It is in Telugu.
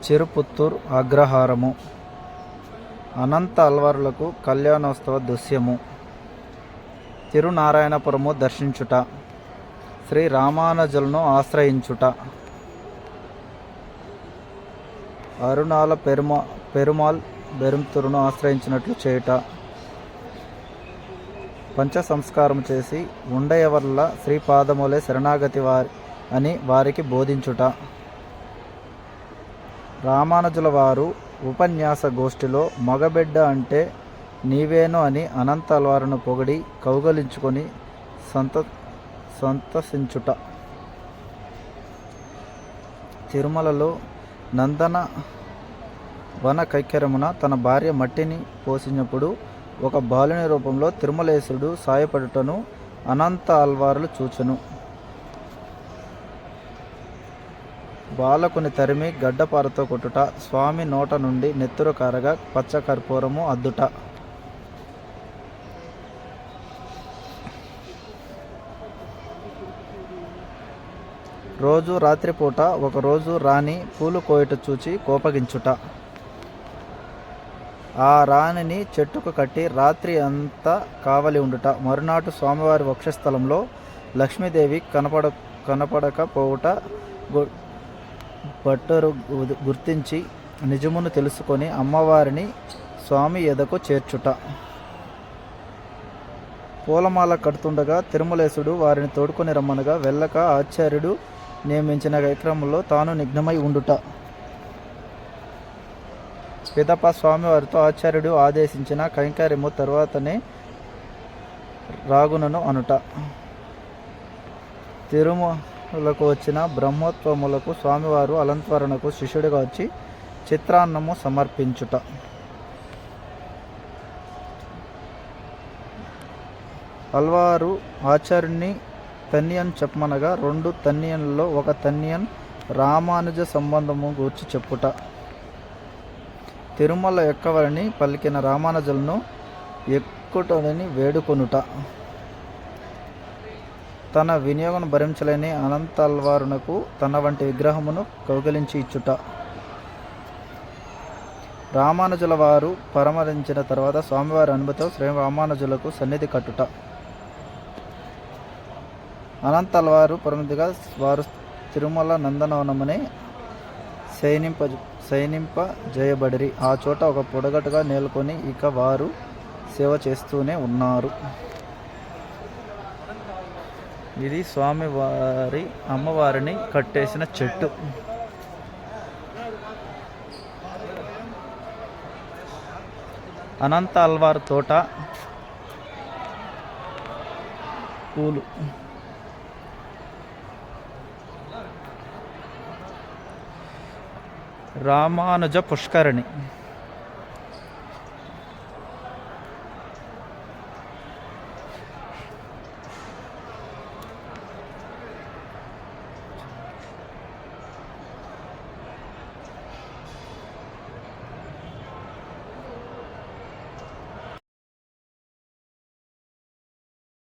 చిరుపుత్తూర్ అగ్రహారము. అనంత అల్వారులకు కళ్యాణోత్సవ దృశ్యము. తిరునారాయణపురము దర్శించుట. శ్రీ రామానుజులను ఆశ్రయించుట. అరుణాల పెరుమాల్ బెరుంతురును ఆశ్రయించినట్లు చేయుట. పంచ సంస్కారం చేసి ఉండయవల్ల శ్రీపాదములే శరణాగతి అని వారికి బోధించుట. రామానుజుల వారు ఉపన్యాస గోష్ఠిలో మగబిడ్డ అంటే నీవేను అని అనంత అల్వారును పొగిడి కౌగలించుకొని సంతసించుట. తిరుమలలో నందన వన కైకర్యమున తన భార్య మట్టిని పోసినప్పుడు ఒక బాలుని రూపంలో తిరుమలేశుడు సాయపడుటను అనంత అల్వారులు చూచెను. బాలకుని తరిమి గడ్డపారతో కొట్టుట. స్వామి నోట నుండి నెత్తురు కారగా పచ్చ కర్పూరము అద్దుట. రోజు రాత్రిపూట ఒకరోజు రాణి పూలు కోయట చూచి కోపగించుట. ఆ రాణిని చెట్టుకు కట్టి రాత్రి అంతా కావలి ఉండుట. మరునాటు స్వామివారి వక్షస్థలంలో లక్ష్మీదేవి కనపడకపోవుట భట్టరు గుర్తించి నిజమును తెలుసుకొని అమ్మవారిని స్వామి ఎదకు చేర్చుట. పూలమాల కడుతుండగా తిరుమలేశుడు వారిని తోడుకొని రమ్మనగా వెళ్ళక ఆచార్యుడు నియమించిన కార్యక్రమంలో తాను నిఘ్నమై ఉండుట. పిదప స్వామివారితో ఆచార్యుడు ఆదేశించిన కైంకర్యము తరువాతనే రాగునను అనుట. తిరుమలకు వచ్చిన బ్రహ్మోత్సవములకు స్వామివారు అలంకరణకు శిష్యుడిగా వచ్చి చిత్రాన్నము సమర్పించుట. అల్వారు ఆచార్యుని తన్యన్ చెప్పమనగా 2 తన్యన్లలో ఒక తన్యన్ రామానుజ సంబంధము గూర్చి చెప్పుట. తిరుమల ఎక్కవలని పలికిన రామానుజులను ఎక్కుటని వేడుకొనుట. తన వినియోగం భరించలేని అనంత అల్వారునకు తన వంటి విగ్రహమును కౌగిలించి ఇచ్చుట. రామానుజుల వారు పరమరించిన తర్వాత స్వామివారి అనుమతితో శ్రీ రామానుజులకు సన్నిధి కట్టుట. అనంత అల్వారు పరమతిగా వారు తిరుమల నందనవనమునే శయనింప జయబడిరి. ఆ చోట ఒక పొడగట్టుగా నేలుకొని ఇక వారు సేవ చేస్తూనే ఉన్నారు. ఇది స్వామివారి అమ్మవారిని కట్టేసిన చెట్టు. అనంత అల్వారు తోట పూలు. రామానుజ పుష్కరిణి.